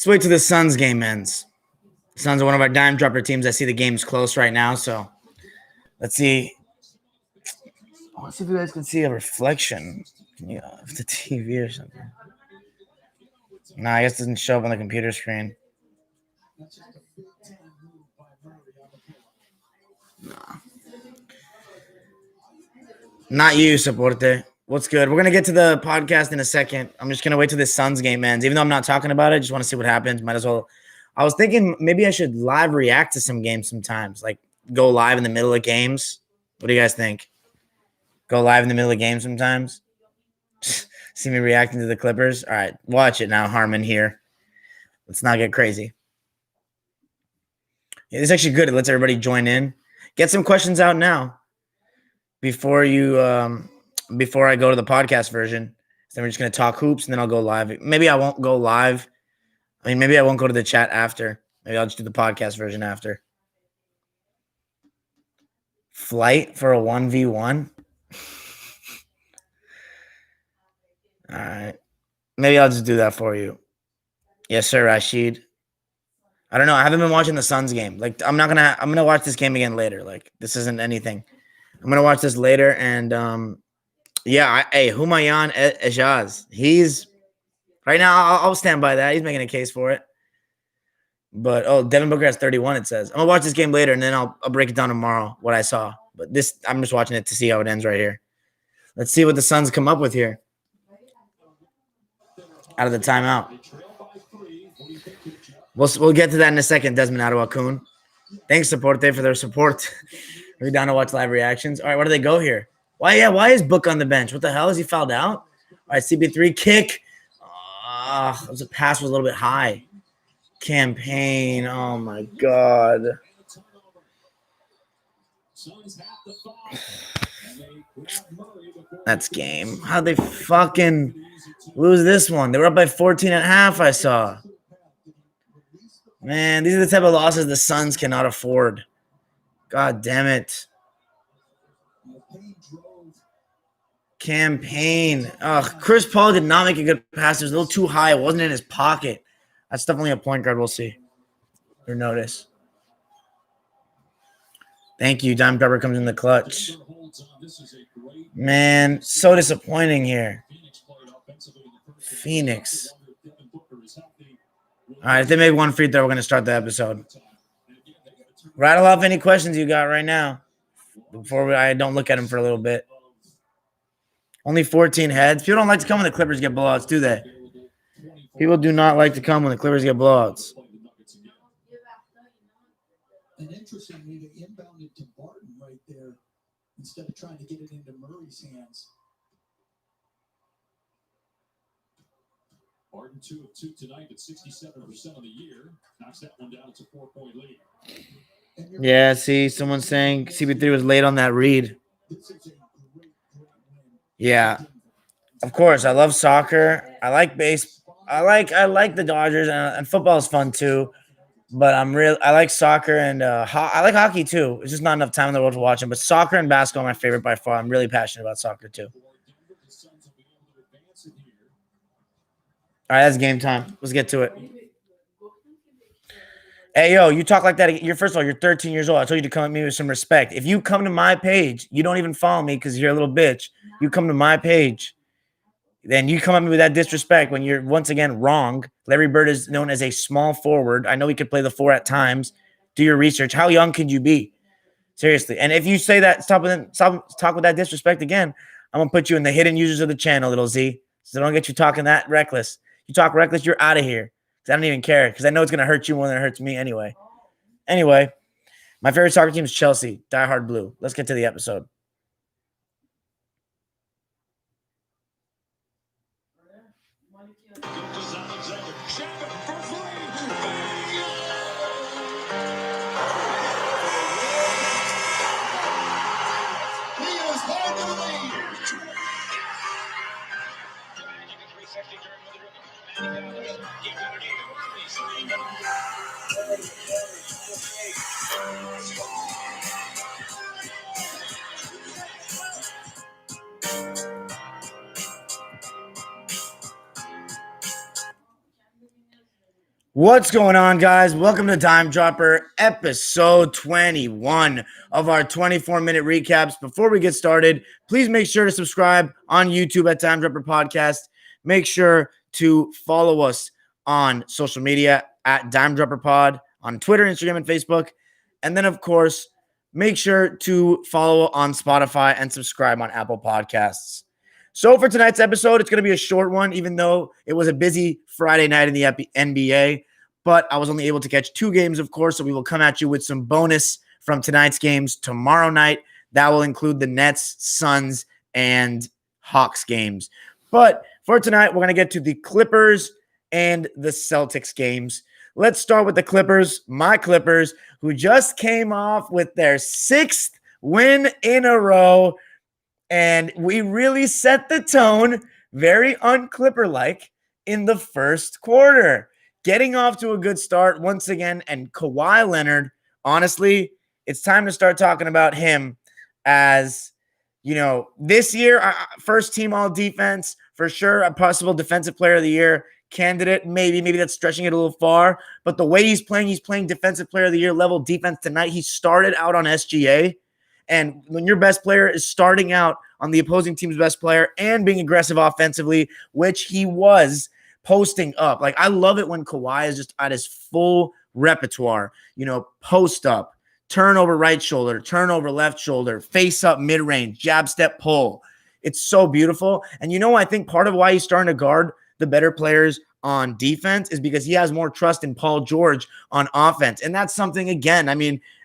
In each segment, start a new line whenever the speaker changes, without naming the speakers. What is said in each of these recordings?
Let's wait till the Suns game ends. The Suns are one of our dime dropper teams. I see the game's close right now, so let's see. Let's see if you guys can see a reflection of the TV or something. No, I guess it doesn't show up on the computer screen. No. Not you, Soporte. What's good? We're going to get to the podcast in a second. I'm just going to wait till this Suns game ends. Even though I'm not talking about it, just want to see what happens. Might as well. I was thinking maybe I should live react to some games sometimes, like go live in the middle of games. What do you guys think? Go live in the middle of games sometimes? See me reacting to the Clippers? All right, watch it now, Harmon here. Let's not get crazy. Yeah, it's actually good. It lets everybody join in. Get some questions out now before I go to the podcast version. Then we're just going to talk hoops, and then I'll go live. Maybe I won't go live. I mean, maybe I won't go to the chat after. Maybe I'll just do the podcast version after. Flight for a 1v1? All right. Maybe I'll just do that for you. Yes, sir, Rashid. I don't know. I haven't been watching the Suns game. Like, I'm going to watch this game again later. Like, this isn't anything. I'm going to watch this later. And, Humayan Ejaz. He's, right now, I'll stand by that. He's making a case for it. But, Devin Booker has 31, it says. I'm going to watch this game later, and then I'll break it down tomorrow, what I saw. But I'm just watching it to see how it ends right here. Let's see what the Suns come up with here. Out of the timeout. We'll get to that in a second, Desmond Adewakun. Thanks, Soporte, for their support. We're down to watch live reactions. All right, where do they go here? Why is Book on the bench? What the hell? Is he fouled out? All right, CP3, kick. The pass was a little bit high. Campaign. Oh, my God. That's game. How'd they fucking lose this one? They were up by 14 and a half, I saw. Man, these are the type of losses the Suns cannot afford. God damn it. Campaign. Chris Paul did not make a good pass. It was a little too high. It wasn't in his pocket. That's definitely a point guard we'll see. Or notice. Thank you. Dime Dropper comes in the clutch. Man, so disappointing here. Phoenix. All right, if they make one free throw, we're going to start the episode. Rattle off any questions you got right now before I don't look at them for a little bit. Only 14 heads. People don't like to come when the Clippers get blowouts, do they? People do not like to come when the Clippers get blowouts.
And interestingly, they inbounded to Barton right there instead of trying to get it into Murray's hands.
Barton 2 of 2 tonight at 67% of the year. Knocks that one down. It's a 4-point lead.
Yeah, see, someone's saying CP3 was late on that read. Yeah. Of course, I love soccer. I like baseball. I like the Dodgers, and football is fun too. But I like soccer, and I like hockey too. It's just not enough time in the world to watch them. But soccer and basketball are my favorite by far. I'm really passionate about soccer too. All right, that's game time. Let's get to it. Hey, yo, you talk like that. First of all, you're 13 years old. I told you to come at me with some respect. If you come to my page, you don't even follow me because you're a little bitch. You come to my page, then you come at me with that disrespect when you're once again wrong. Larry Bird is known as a small forward. I know he could play the 4 at times. Do your research. How young could you be? Seriously. And if you say that, stop talk with that disrespect again, I'm going to put you in the hidden users of the channel, little Z. So don't get you talking that reckless. You talk reckless, you're out of here. I don't even care because I know it's going to hurt you more than it hurts me anyway. Anyway, my favorite soccer team is Chelsea. Die Hard Blue. Let's get to the episode. What's going on, guys? Welcome to Time Dropper, episode 21 of our 24-minute recaps. Before we get started, please make sure to subscribe on YouTube at Time Dropper Podcast. Make sure to follow us on social media at Time Dropper Pod on Twitter, Instagram, and Facebook. And then, of course, make sure to follow on Spotify and subscribe on Apple Podcasts. So for tonight's episode, it's going to be a short one, even though it was a busy Friday night in the NBA. But I was only able to catch 2 games, of course, so we will come at you with some bonus from tonight's games tomorrow night. That will include the Nets, Suns, and Hawks games. But for tonight, we're going to get to the Clippers and the Celtics games. Let's start with the Clippers, my Clippers, who just came off with their 6th win in a row. And we really set the tone, very un-Clipper-like, in the first quarter. Getting off to a good start once again. And Kawhi Leonard, honestly, it's time to start talking about him as, this year, first team all defense, for sure, a possible defensive player of the year candidate. Maybe that's stretching it a little far. But the way he's playing defensive player of the year level defense tonight. He started out on SGA. And when your best player is starting out on the opposing team's best player and being aggressive offensively, which he was posting up. Like, I love it when Kawhi is just at his full repertoire, post up, turnover right shoulder, turnover left shoulder, face up mid-range, jab step pull. It's so beautiful. And I think part of why he's starting to guard the better players on defense is because he has more trust in Paul George on offense. And that's something, again,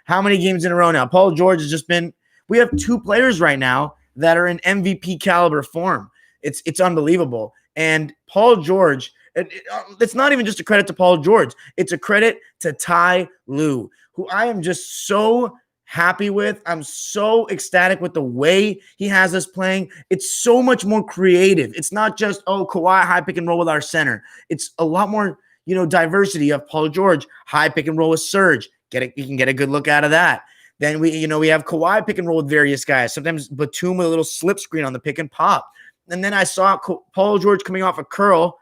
how many games in a row now? Paul George has just been – we have 2 players right now that are in MVP caliber form. It's unbelievable. And Paul George, it's not even just a credit to Paul George. It's a credit to Ty Lue, who I am just so happy with. I'm so ecstatic with the way he has us playing. It's so much more creative. It's not just, Kawhi high pick and roll with our center. It's a lot more, diversity of Paul George, high pick and roll with Serge. You can get a good look out of that. Then we have Kawhi pick and roll with various guys. Sometimes Batum with a little slip screen on the pick and pop. And then I saw Paul George coming off a curl,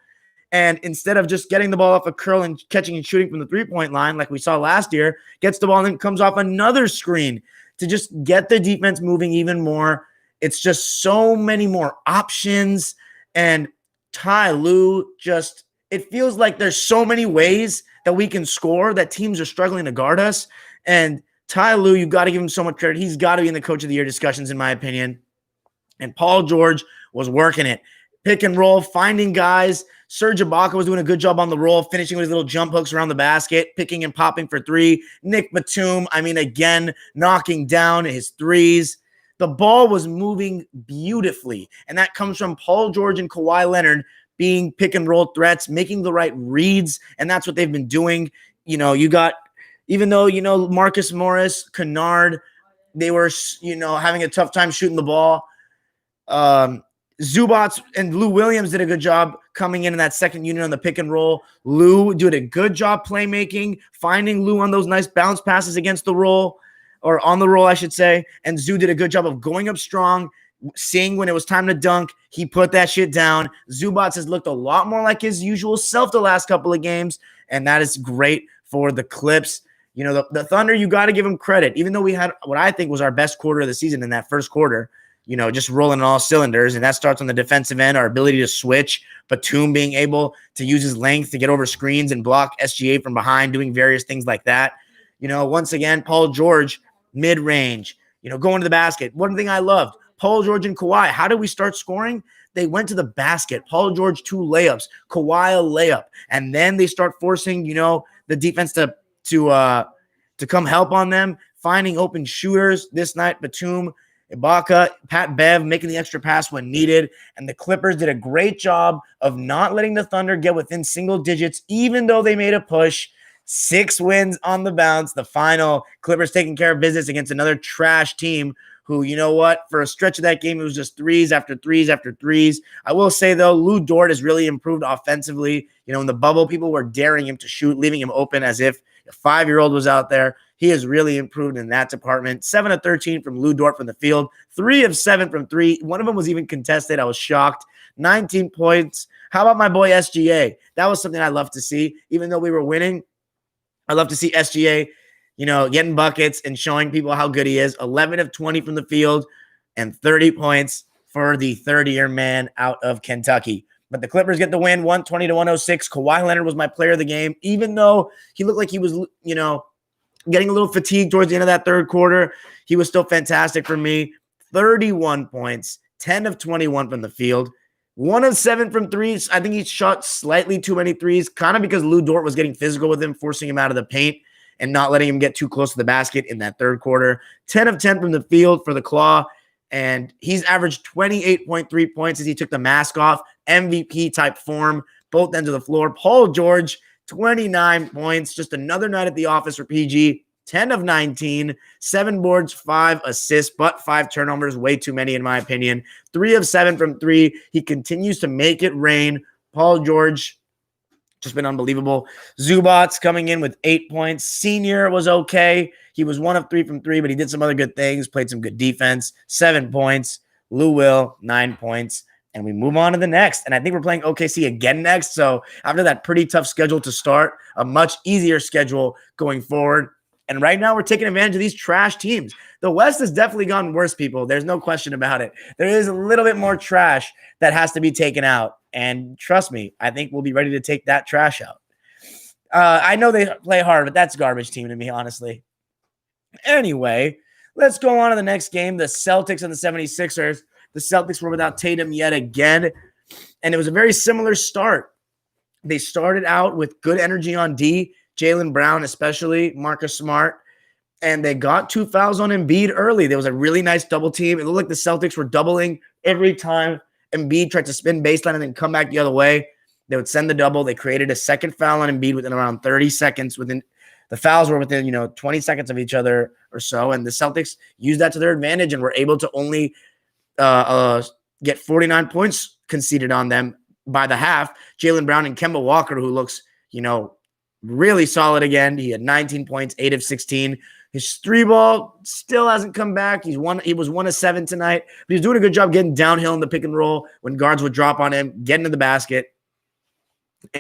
and instead of just getting the ball off a curl and catching and shooting from the 3-point line like we saw last year, gets the ball and then comes off another screen to just get the defense moving even more. It's just so many more options. And Ty Lue it feels like there's so many ways that we can score that teams are struggling to guard us. And Ty Lue, you've got to give him so much credit. He's got to be in the coach of the year discussions, in my opinion. And Paul George was working it. Pick and roll, finding guys. Serge Ibaka was doing a good job on the roll, finishing with his little jump hooks around the basket, picking and popping for 3. Nick Batum, again, knocking down his threes. The ball was moving beautifully. And that comes from Paul George and Kawhi Leonard being pick and roll threats, making the right reads. And that's what they've been doing. You got, even though, Marcus Morris, Kennard, they were, having a tough time shooting the ball. Zubats and Lou Williams did a good job coming in that second unit on the pick and roll. Lou did a good job playmaking, finding Lou on those nice bounce passes against the roll, or on the roll, I should say. And Zoo did a good job of going up strong, seeing when it was time to dunk. He put that shit down. Zubats has looked a lot more like his usual self the last couple of games, and that is great for the Clips. The Thunder, you got to give them credit. Even though we had what I think was our best quarter of the season in that first quarter, just rolling on all cylinders. And that starts on the defensive end, our ability to switch. Batum being able to use his length to get over screens and block SGA from behind, doing various things like that. Once again, Paul George, mid-range, going to the basket. One thing I loved, Paul George and Kawhi, how did we start scoring? They went to the basket. Paul George, 2 layups. Kawhi, a layup. And then they start forcing, the defense to come help on them, finding open shooters. This night, Batum, Ibaka, Pat Bev making the extra pass when needed. And the Clippers did a great job of not letting the Thunder get within single digits, even though they made a push. 6 wins on the bounce. The final, Clippers taking care of business against another trash team who, for a stretch of that game, it was just threes after threes after threes. I will say, though, Lou Dort has really improved offensively. In the bubble, people were daring him to shoot, leaving him open as if a 5-year-old was out there. He has really improved in that department. 7 of 13 from Lou Dort from the field, 3 of 7 from 3. One of them was even contested. I was shocked. 19 points. How about my boy SGA? That was something I love to see. Even though we were winning, I love to see SGA, getting buckets and showing people how good he is. 11 of 20 from the field and 30 points for the 30-year man out of Kentucky. But the Clippers get the win, 120-106. Kawhi Leonard was my player of the game, even though he looked like he was, getting a little fatigued towards the end of that third quarter. He was still fantastic for me. 31 points, 10 of 21 from the field, 1 of 7 from threes. I think he shot slightly too many threes, kind of because Lou Dort was getting physical with him, forcing him out of the paint and not letting him get too close to the basket in that third quarter. 10 of 10 from the field for the Claw, and he's averaged 28.3 points as he took the mask off. MVP-type form, both ends of the floor. Paul George, 29 points. Just another night at the office for PG. 10 of 19, 7 boards, 5 assists, but 5 turnovers, way too many in my opinion. 3 of 7 from 3. He continues to make it rain. Paul George, just been unbelievable. Zubats coming in with 8 points. Senior was okay. He was 1 of 3 from 3, but he did some other good things, played some good defense. 7 points. Lou Will, 9 points. And we move on to the next. And I think we're playing OKC again next. So after that pretty tough schedule to start, a much easier schedule going forward. And right now we're taking advantage of these trash teams. The West has definitely gotten worse, people. There's no question about it. There is a little bit more trash that has to be taken out. And trust me, I think we'll be ready to take that trash out. I know they play hard, but that's garbage team to me, honestly. Anyway, let's go on to the next game, the Celtics and the 76ers. The Celtics were without Tatum yet again, and it was a very similar start. They started out with good energy on D, Jaylen Brown especially, Marcus Smart, and they got 2 fouls on Embiid early. There was a really nice double team. It looked like the Celtics were doubling every time Embiid tried to spin baseline and then come back the other way. They would send the double. They created a second foul on Embiid within around 30 seconds. The fouls were within 20 seconds of each other or so, and the Celtics used that to their advantage and were able to only get 49 points conceded on them by the half. Jaylen Brown and Kemba Walker, who looks, really solid again. He had 19 points, 8 of 16. His 3-ball still hasn't come back. He was 1 of 7 tonight, but he's doing a good job getting downhill in the pick and roll when guards would drop on him, getting to the basket.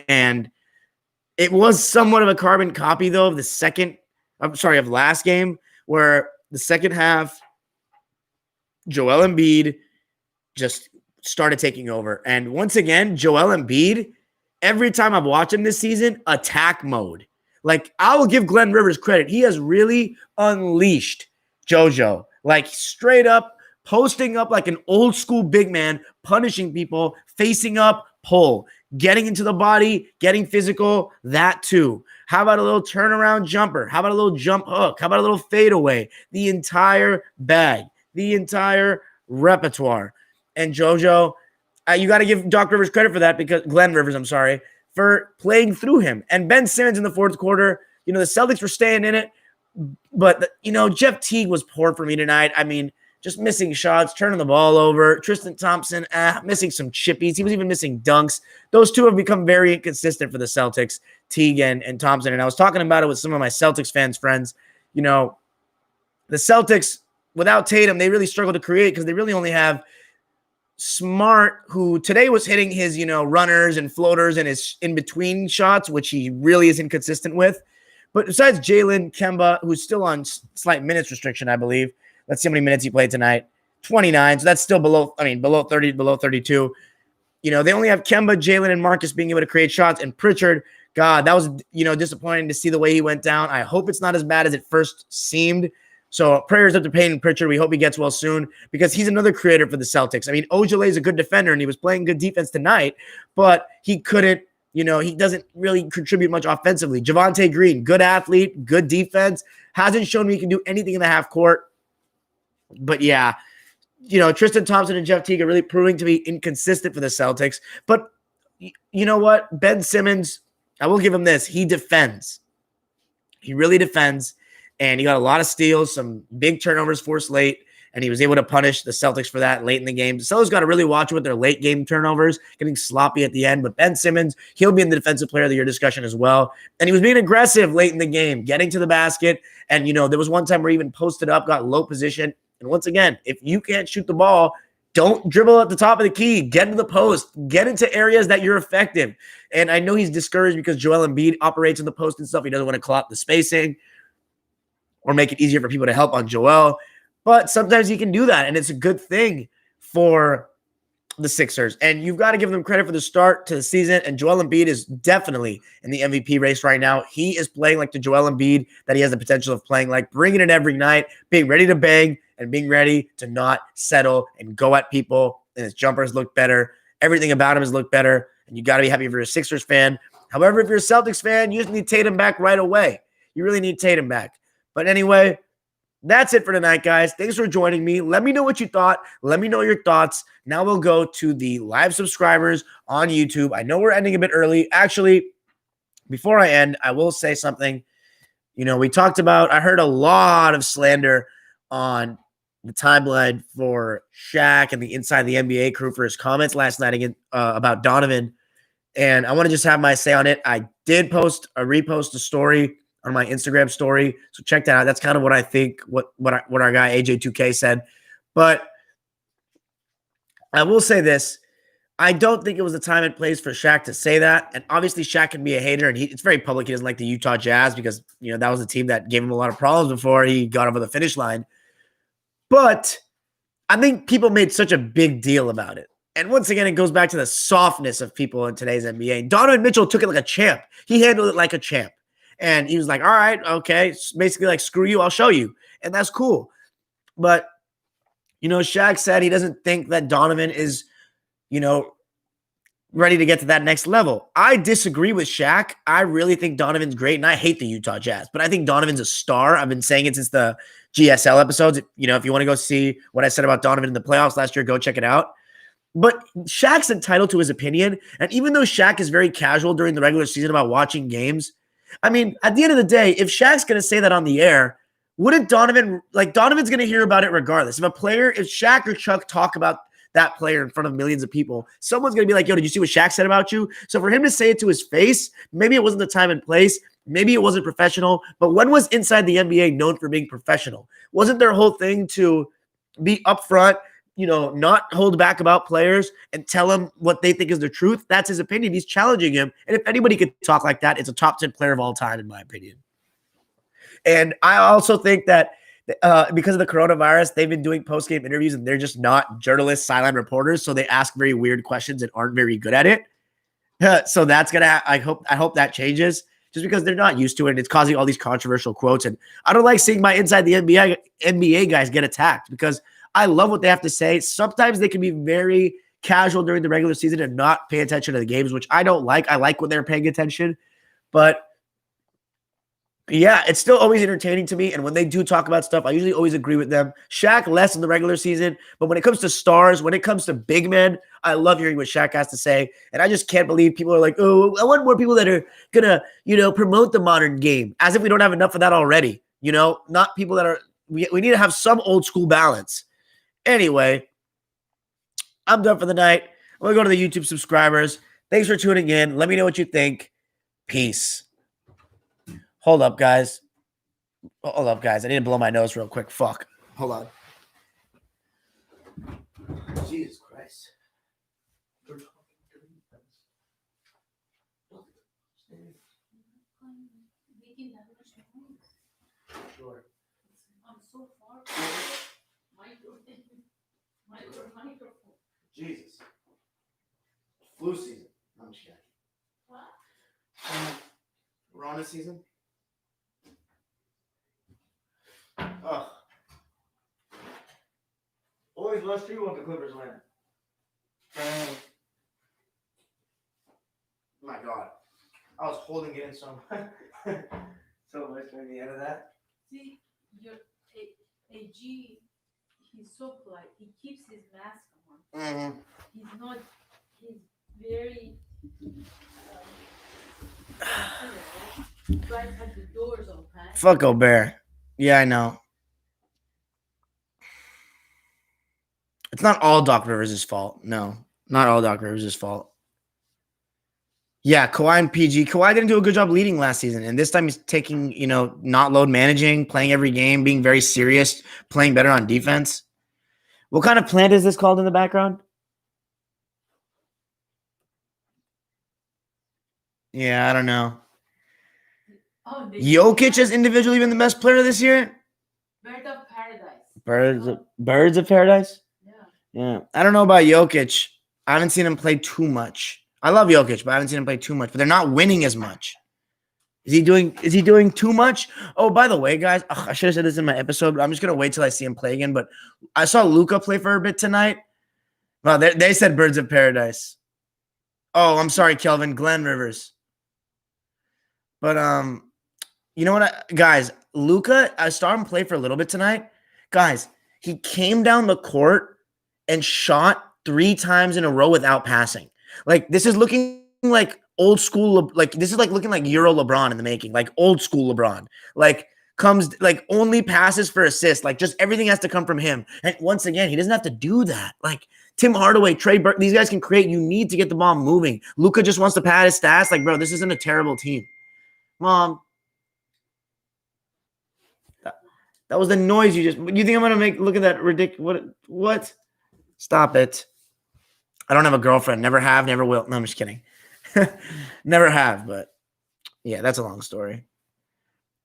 And it was somewhat of a carbon copy, though, of last game, where the second half, Joel Embiid just started taking over. And once again, Joel Embiid, every time I've watched him this season, attack mode. Like, I will give Glenn Rivers credit. He has really unleashed JoJo. Like, straight up, posting up like an old school big man, punishing people, facing up, pull, getting into the body, getting physical, that too. How about a little turnaround jumper? How about a little jump hook? How about a little fadeaway? The entire bag, the entire repertoire. And JoJo, you got to give Doc Rivers credit for that, because Glenn Rivers, I'm sorry, for playing through him. And Ben Simmons in the fourth quarter, the Celtics were staying in it, but Jeff Teague was poor for me tonight. I mean, just missing shots, turning the ball over. Tristan Thompson, missing some chippies. He was even missing dunks. Those two have become very inconsistent for the Celtics, Teague and Thompson. And I was talking about it with some of my Celtics fans friends. The Celtics, without Tatum, they really struggle to create because they really only have Smart, who today was hitting his, runners and floaters and his in-between shots, which he really is inconsistent with. But besides Jaylen, Kemba, who's still on slight minutes restriction, I believe. Let's see how many minutes he played tonight. 29. So that's still below 30, below 32. They only have Kemba, Jaylen, and Marcus being able to create shots. And Pritchard, God, that was, disappointing to see the way he went down. I hope it's not as bad as it first seemed. So prayers up to Payton Pritchard. We hope he gets well soon, because he's another creator for the Celtics. I mean, Ojale is a good defender, and he was playing good defense tonight, but he couldn't, he doesn't really contribute much offensively. Javonte Green, good athlete, good defense, hasn't shown me he can do anything in the half court. But yeah, Tristan Thompson and Jeff Teague are really proving to be inconsistent for the Celtics. But you know what? Ben Simmons, I will give him this. He defends. He really defends. And he got a lot of steals, some big turnovers forced late, and he was able to punish the Celtics for that late in the game. The Celtics got to really watch with their late game turnovers, getting sloppy at the end. But Ben Simmons, he'll be in the Defensive Player of the Year discussion as well. And he was being aggressive late in the game, getting to the basket. And, there was one time where he even posted up, got low position. And once again, if you can't shoot the ball, Don't dribble at the top of the key. Get into the post. Get into areas that you're effective. And I know he's discouraged because Joel Embiid operates in the post and stuff. He doesn't want to clog the spacing or make it easier for people to help on Joel. But sometimes he can do that, and it's a good thing for the Sixers. And you've got to give them credit for the start to the season. And Joel Embiid is definitely in the MVP race right now. He is playing like the Joel Embiid that he has the potential of playing like, bringing it every night, being ready to bang, and being ready to not settle and go at people. And his jumpers look better. Everything about him has looked better. And you got to be happy if you're a Sixers fan. However, if you're a Celtics fan, you just need Tatum back right away. You really need Tatum back. But anyway, that's it for tonight, guys. Thanks for joining me. Let me know what you thought. Let me know your thoughts. Now we'll go to the live subscribers on YouTube. I know we're ending a bit early. Actually, before I end, I will say something. You know, we talked about, I heard a lot of slander on the timeline for Shaq and the Inside the NBA crew for his comments last night again about Donovan. And I want to just have my say on it. I did repost a story on my Instagram story. So check that out. That's kind of what I think, what our guy AJ2K said. But I will say this. I don't think it was the time and place for Shaq to say that. And obviously Shaq can be a hater, and it's very public. He doesn't like the Utah Jazz because, you know, that was a team that gave him a lot of problems before he got over the finish line. But I think people made such a big deal about it. And once again, it goes back to the softness of people in today's NBA. Donovan Mitchell took it like a champ. He handled it like a champ. And he was like, all right, okay, basically like, screw you, I'll show you. And that's cool. But, you know, Shaq said he doesn't think that Donovan is, you know, ready to get to that next level. I disagree with Shaq. I really think Donovan's great, and I hate the Utah Jazz. But I think Donovan's a star. I've been saying it since the GSL episodes. You know, if you want to go see what I said about Donovan in the playoffs last year, go check it out. But Shaq's entitled to his opinion. And even though Shaq is very casual during the regular season about watching games, I mean, at the end of the day, if Shaq's going to say that on the air, wouldn't Donovan, like, Donovan's going to hear about it regardless. If Shaq or Chuck talk about that player in front of millions of people, someone's going to be like, yo, did you see what Shaq said about you? So for him to say it to his face, maybe it wasn't the time and place. Maybe it wasn't professional. But when was Inside the NBA known for being professional? Wasn't their whole thing to be upfront, you know, not hold back about players and tell them what they think is the truth? That's his opinion. He's challenging him. And if anybody could talk like that, it's a top 10 player of all time, in my opinion. And I also think that because of the coronavirus, they've been doing post-game interviews and they're just not journalists, sideline reporters. So they ask very weird questions and aren't very good at it. So that's going to, I hope that changes, just because they're not used to it. And it's causing all these controversial quotes. And I don't like seeing my Inside the NBA guys get attacked, because I love what they have to say. Sometimes they can be very casual during the regular season and not pay attention to the games, which I don't like. I like when they're paying attention. But yeah, it's still always entertaining to me. And when they do talk about stuff, I usually always agree with them. Shaq less in the regular season. But when it comes to stars, when it comes to big men, I love hearing what Shaq has to say. And I just can't believe people are like, oh, I want more people that are going to, you know, promote the modern game, as if we don't have enough of that already. You know, not people that are, we need to have some old school balance. Anyway, I'm done for the night. I'm going to go to the YouTube subscribers. Thanks for tuning in. Let me know what you think. Peace. Hold up, guys. I need to blow my nose real quick. Fuck. Hold on. Jesus Christ. Sure. I'm so far. Jesus. Flu season. I'm just kidding. What? Rona season. Oh. Always lost 3-1 the Clippers win. My God. I was holding it in so much during the end of that.
See, your AG, he's so polite. He keeps his mask on.
Mm-hmm.
He's very, right at the doors open.
Fuck Gobert. Yeah, I know. It's not all Doc Rivers' fault. No, not all Doc Rivers' fault. Yeah, Kawhi and PG. Kawhi didn't do a good job leading last season. And this time he's taking, you know, not load managing, playing every game, being very serious, playing better on defense. What kind of plant is this called in the background? Yeah, I don't know.
Oh, they
Jokic has individually been the best player this year.
Bird of Paradise.
Birds of paradise.
Yeah.
Yeah, I don't know about Jokic. I haven't seen him play too much. I love Jokic, but I haven't seen him play too much. But they're not winning as much. Is he doing too much? Oh, by the way, guys, I should have said this in my episode, but I'm just gonna wait till I see him play again. But I saw Luka play for a bit tonight. Well, they said Birds of Paradise. Oh, I'm sorry, Kelvin. Glenn Rivers. But you know what, guys? Luka, I saw him play for a little bit tonight. Guys, he came down the court and shot 3 times in a row without passing. Like, this is looking like old school. Like, this is like looking like Euro LeBron in the making. Like old school LeBron. Like, comes like only passes for assists. Like, just everything has to come from him. And once again, he doesn't have to do that. Like, Tim Hardaway, Trey Burke, these guys can create. You need to get the ball moving. Luka just wants to pad his stats. Like, bro, this isn't a terrible team. Mom, that was the noise you just. You think I'm gonna make? Look at that ridiculous. What? Stop it. I don't have a girlfriend. Never have. Never will. No, I'm just kidding. Never have. But yeah, that's a long story.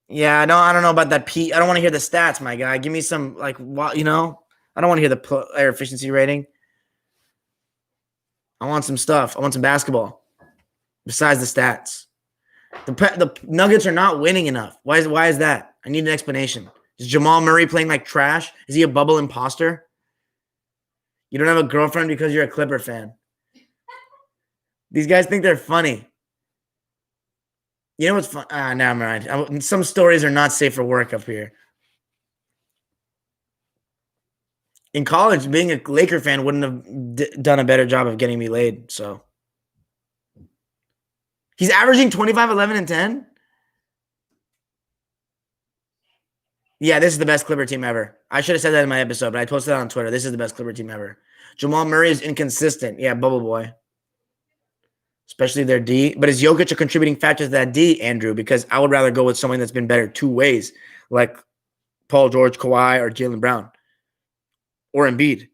Yeah, I don't know about that. I don't want to hear the stats, my guy. Give me some like what I don't want to hear the player efficiency rating. I want some stuff. I want some basketball. Besides the stats. The Nuggets are not winning enough. Why is that? I need an explanation. Is Jamal Murray playing like trash? Is he a bubble imposter? You don't have a girlfriend because you're a Clipper fan. These guys think they're funny. You know what's fun? Never mind. Some stories are not safe for work up here. In college, being a Laker fan wouldn't have done a better job of getting me laid. So he's averaging 25, 11, and 10. Yeah, this is the best Clipper team ever. I should have said that in my episode, but I posted that on Twitter. This is the best Clipper team ever. Jamal Murray is inconsistent. Yeah, bubble boy. Especially their D. But is Jokic a contributing factor to that D, Andrew? Because I would rather go with someone that's been better 2 ways, like Paul George, Kawhi, or Jaylen Brown. Or Embiid.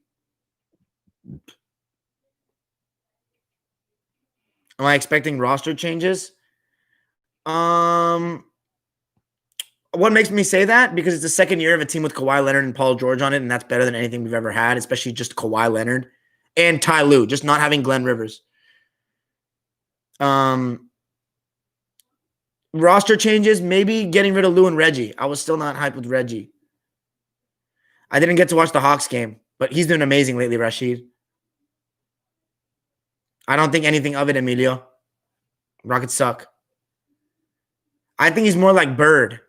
Am I expecting roster changes? What makes me say that? Because it's the second year of a team with Kawhi Leonard and Paul George on it, and that's better than anything we've ever had, especially just Kawhi Leonard and Ty Lue, just not having Glenn Rivers. Roster changes, maybe getting rid of Lou and Reggie. I was still not hyped with Reggie. I didn't get to watch the Hawks game, but he's doing amazing lately, Rashid. I don't think anything of it, Emilio. Rockets suck. I think he's more like Bird.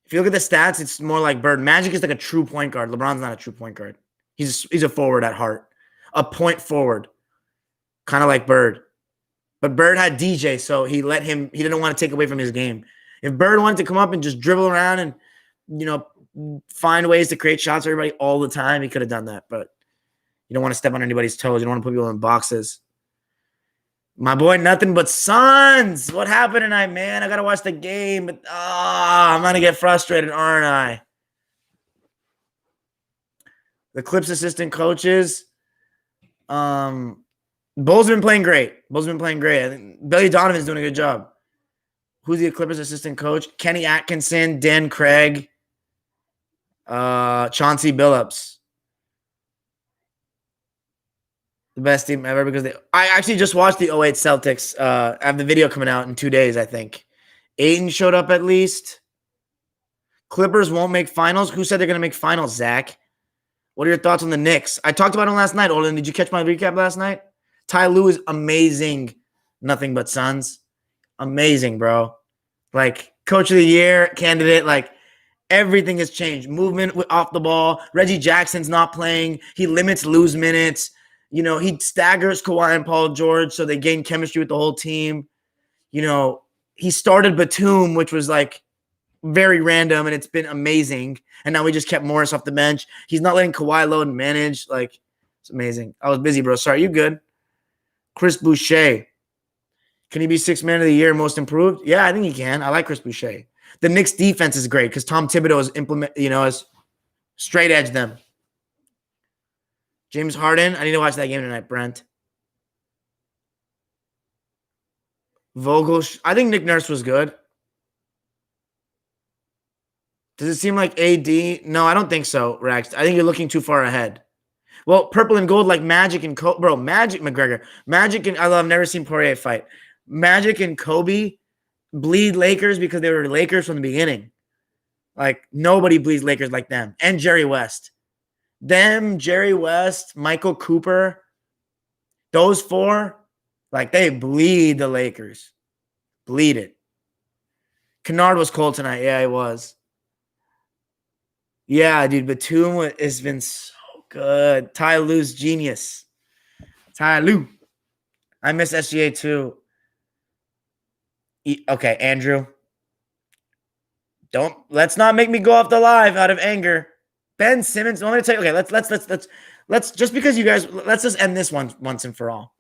If you look at the stats, it's more like Bird. Magic is like a true point guard. LeBron's not a true point guard. He's a forward at heart. A point forward. Kind of like Bird. But Bird had DJ, so he didn't want to take away from his game. If Bird wanted to come up and just dribble around and, find ways to create shots for everybody all the time, he could have done that. But you don't want to step on anybody's toes. You don't want to put people in boxes. My boy, nothing but Suns. What happened tonight, man? I got to watch the game. But I'm going to get frustrated, aren't I? The Clips assistant coaches. Bulls have been playing great. I think Billy Donovan's doing a good job. Who's the Clippers assistant coach? Kenny Atkinson, Dan Craig, Chauncey Billups. The best team ever because I actually just watched the 08 Celtics. I have the video coming out in 2 days, I think. Aiden showed up at least. Clippers won't make finals. Who said they're going to make finals, Zach? What are your thoughts on the Knicks? I talked about them last night. Olin, did you catch my recap last night? Ty Lue is amazing. Nothing but Suns. Amazing, bro. Like, coach of the year, candidate. Like, everything has changed. Movement off the ball. Reggie Jackson's not playing. He limits Lue's minutes. He staggers Kawhi and Paul George so they gain chemistry with the whole team. He started Batum, which was like very random, and it's been amazing. And now we just kept Morris off the bench. He's not letting Kawhi load and manage. Like, it's amazing. I was busy, bro. Sorry, you good? Chris Boucher. Can he be 6th man of the year, most improved? Yeah, I think he can. I like Chris Boucher. The Knicks defense is great because Tom Thibodeau has has straight edged them. James Harden. I need to watch that game tonight, Brent. Vogel. I think Nick Nurse was good. Does it seem like AD? No, I don't think so, Rex. I think you're looking too far ahead. Well, purple and gold like Magic and Kobe. Bro, Magic McGregor. Magic and I've never seen Poirier fight. Magic and Kobe bleed Lakers because they were Lakers from the beginning. Like, nobody bleeds Lakers like them. And Jerry West. Them, Jerry West, Michael Cooper, those four, like, they bleed the Lakers. Bleed it. Kennard was cold tonight. Yeah, he was. Yeah, dude, Batum has been so good. Ty Lue's genius. Ty Lue. I miss SGA too. Okay, Andrew. Let's not make me go off the live out of anger. Ben Simmons, I'm going to tell you, okay, let's just because you guys, let's just end this once and for all.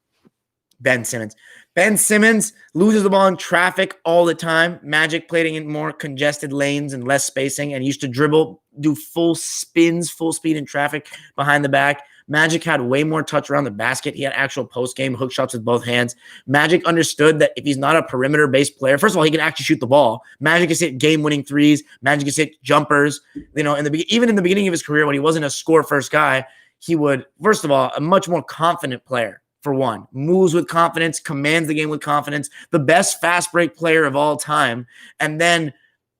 Ben Simmons. Ben Simmons loses the ball in traffic all the time. Magic playing in more congested lanes and less spacing and used to dribble, do full spins, full speed in traffic behind the back. Magic had way more touch around the basket. He had actual post-game hook shots with both hands. Magic understood that if he's not a perimeter-based player, first of all, he can actually shoot the ball. Magic can hit game-winning threes. Magic can hit jumpers. You know, even in the beginning of his career when he wasn't a score-first guy, he would, first of all, a much more confident player. For one, moves with confidence, commands the game with confidence, the best fast break player of all time. And then,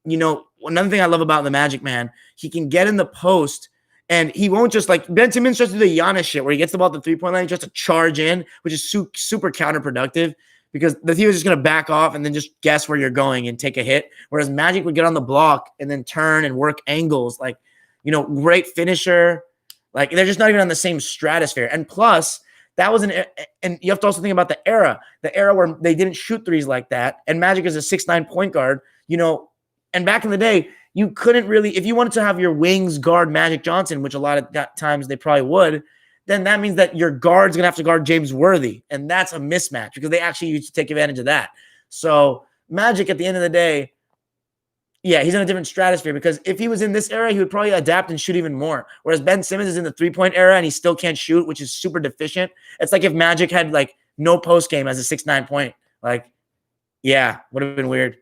you know, another thing I love about the Magic, man, he can get in the post and he won't just like Ben Simmons just do the Giannis shit where he gets the ball at the 3-point line just to charge in, which is super counterproductive because the team is just going to back off and then just guess where you're going and take a hit. Whereas Magic would get on the block and then turn and work angles, like, you know, great finisher. Like, they're just not even on the same stratosphere. And plus, that was and you have to also think about the era where they didn't shoot threes like that. And Magic is a 6'9" point guard, you know, and back in the day, you couldn't really, if you wanted to have your wings guard Magic Johnson, which a lot of times they probably would, then that means that your guard's going to have to guard James Worthy. And that's a mismatch because they actually used to take advantage of that. So Magic at the end of the day, yeah, he's in a different stratosphere because if he was in this era, he would probably adapt and shoot even more. Whereas Ben Simmons is in the 3-point era and he still can't shoot, which is super deficient. It's like if Magic had like no post game as a 6'9" point. Like, yeah, would have been weird.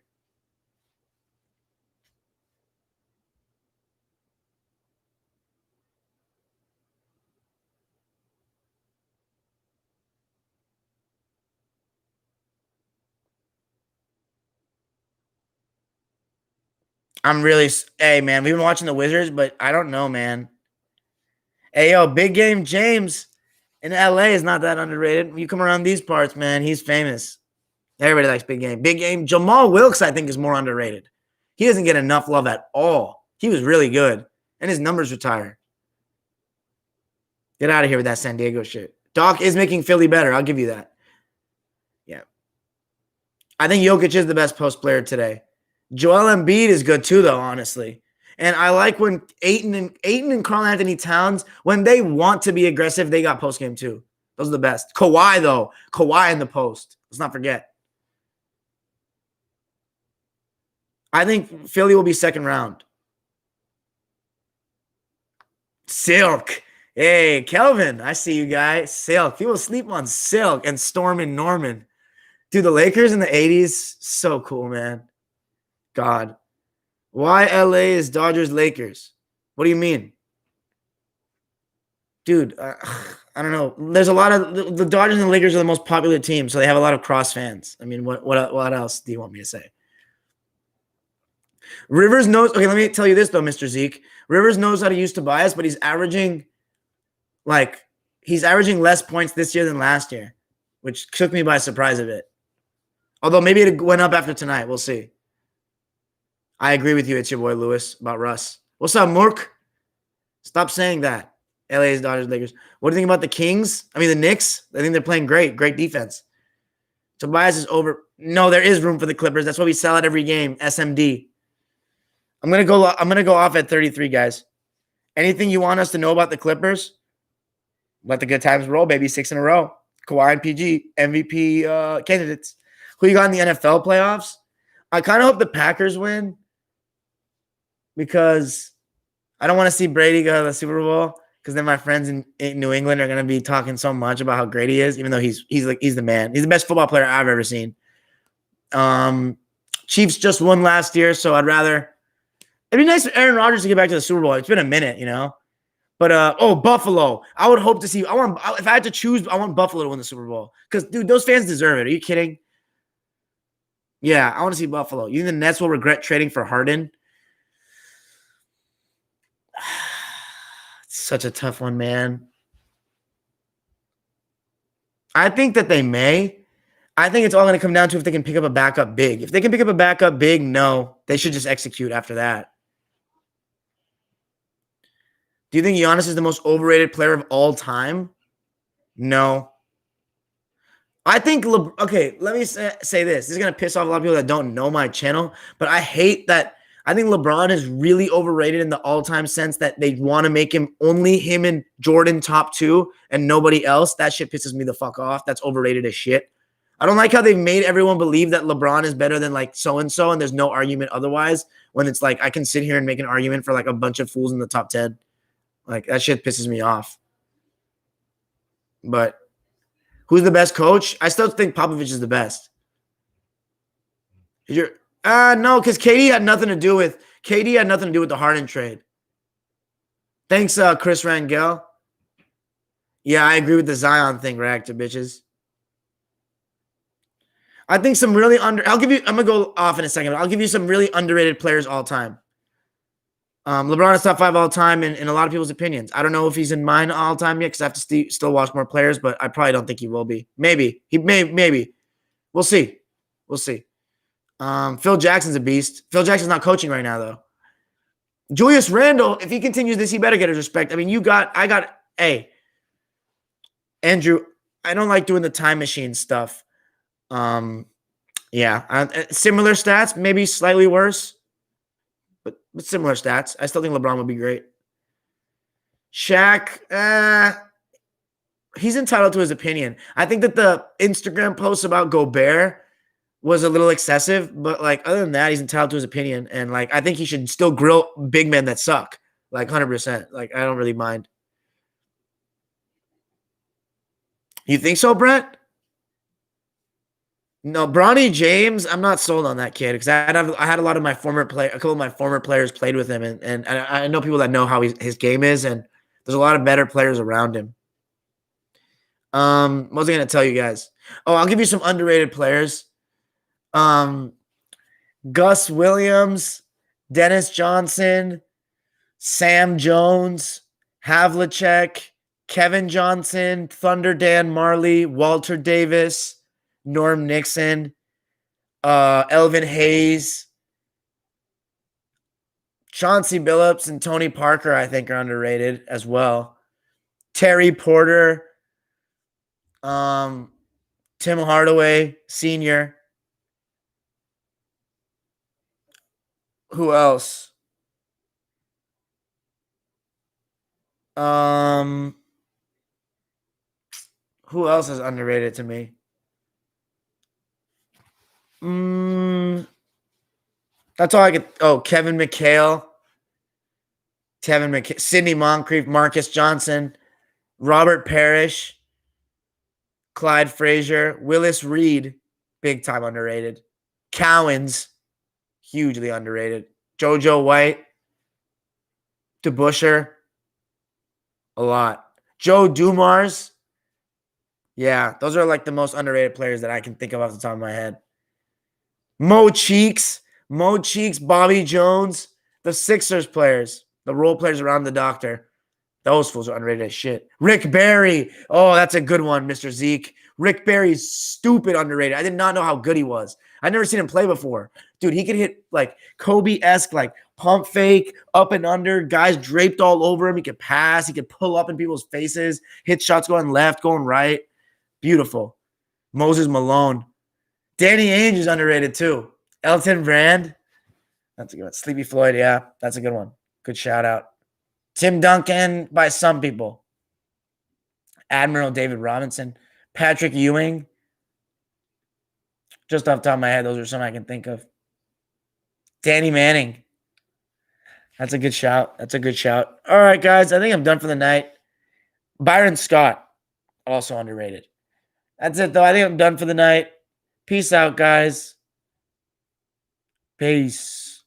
Hey, man, we've been watching the Wizards, but I don't know, man. Hey, yo, Big Game James in LA is not that underrated. You come around these parts, man, he's famous. Everybody likes Big Game. Big Game. Jamal Wilkes, I think, is more underrated. He doesn't get enough love at all. He was really good, and his numbers retire. Get out of here with that San Diego shit. Doc is making Philly better. I'll give you that. Yeah. I think Jokic is the best post player today. Joel Embiid is good too, though, honestly. And I like when Ayton and Karl Anthony Towns, when they want to be aggressive, they got post game too. Those are the best. Kawhi, though. Kawhi in the post. Let's not forget. I think Philly will be second round. Silk. Hey, Kelvin. I see you guys. Silk. People sleep on Silk and Storm and Norman. Dude, the Lakers in the 80s, so cool, man. God. Why LA is Dodgers Lakers? What do you mean? Dude, I don't know. There's a lot of the Dodgers and the Lakers are the most popular teams, so they have a lot of cross fans. I mean, what else do you want me to say? Rivers knows. Okay, let me tell you this though, Mr. Zeke. Rivers knows how to use Tobias, but he's averaging less points this year than last year, which took me by surprise a bit. Although maybe it went up after tonight. We'll see. I agree with you. It's your boy Lewis about Russ. What's up, Mook? Stop saying that. LA's Dodgers, Lakers. What do you think about the Kings? I mean, the Knicks. I think they're playing great. Great defense. Tobias is over. No, there is room for the Clippers. That's why we sell out every game. SMD. I'm gonna go off at 33, guys. Anything you want us to know about the Clippers? Let the good times roll, baby. 6 in a row. Kawhi and PG, MVP candidates. Who you got in the NFL playoffs? I kind of hope the Packers win because I don't want to see Brady go to the Super Bowl. because then my friends in New England are gonna be talking so much about how great he is, even though he's the man. He's the best football player I've ever seen. Chiefs just won last year, so I'd rather. It'd be nice for Aaron Rodgers to get back to the Super Bowl. It's been a minute, you know. But Buffalo. I would hope to see. If I had to choose, I want Buffalo to win the Super Bowl because, dude, those fans deserve it. Are you kidding? Yeah, I want to see Buffalo. You think the Nets will regret trading for Harden? It's such a tough one, man. I think that they may. I think it's all going to come down to if they can pick up a backup big. If they can pick up a backup big, no. They should just execute after that. Do you think Giannis is the most overrated player of all time? No. I think, okay, let me say this. This is going to piss off a lot of people that don't know my channel, but I hate that. I think LeBron is really overrated in the all-time sense that they want to make him only him and Jordan top 2 and nobody else. That shit pisses me the fuck off. That's overrated as shit. I don't like how they've made everyone believe that LeBron is better than like so-and-so and there's no argument otherwise when it's like I can sit here and make an argument for like a bunch of fools in the top 10. Like that shit pisses me off. But who's the best coach? I still think Popovich is the best. No, because KD had nothing to do with the Harden trade. Thanks, Chris Rangel. Yeah, I agree with the Zion thing, reactor bitches. I think some really I'm gonna go off in a second, but I'll give you some really underrated players all time. LeBron is top 5 all time in a lot of people's opinions. I don't know if he's in mine all time yet because I have to still watch more players, but I probably don't think he will be. Maybe. Maybe. We'll see. Phil Jackson's a beast. Phil Jackson's not coaching right now, though. Julius Randle, if he continues this, he better get his respect. I mean, hey, Andrew, I don't like doing the time machine stuff. Yeah, similar stats, maybe slightly worse, but similar stats. I still think LeBron would be great. Shaq, he's entitled to his opinion. I think that the Instagram post about Gobert was a little excessive, but like other than that, he's entitled to his opinion. And like I think he should still grill big men that suck. Like 100%. Like I don't really mind. You think so, Brett? No, Bronny James, I'm not sold on that kid because I had a lot of my a couple of my former players played with him, and I know people that know how his game is, and there's a lot of better players around him. What was I going to tell you guys? Oh, I'll give you some underrated players. Gus Williams, Dennis Johnson, Sam Jones, Havlicek, Kevin Johnson, Thunder Dan Marley, Walter Davis, Norm Nixon, Elvin Hayes, Chauncey Billups, and Tony Parker, I think, are underrated as well. Terry Porter, Tim Hardaway Sr. Who else? Who else is underrated to me? That's all I could. Oh, Kevin McHale, Sidney Moncrief, Marcus Johnson, Robert Parrish, Clyde Frazier, Willis Reed, big time underrated. Cowens, hugely underrated. JoJo White, DeBuscher, a lot. Joe Dumars. Yeah, those are like the most underrated players that I can think of off the top of my head. Mo Cheeks, Bobby Jones, the Sixers players, the role players around the doctor. Those fools are underrated as shit. Rick Barry. Oh, that's a good one, Mr. Zeke. Rick Barry's stupid underrated. I did not know how good he was. I'd never seen him play before. Dude, he could hit like Kobe-esque, like pump fake, up and under, guys draped all over him. He could pass. He could pull up in people's faces, hit shots going left, going right. Beautiful. Moses Malone. Danny Ainge is underrated too. Elton Brand. That's a good one. Sleepy Floyd, yeah. That's a good one. Good shout out. Tim Duncan by some people. Admiral David Robinson. Patrick Ewing. Just off the top of my head, those are some I can think of. Danny Manning. That's a good shout. That's a good shout. All right, guys. I think I'm done for the night. Byron Scott, also underrated. That's it, though. I think I'm done for the night. Peace out, guys. Peace.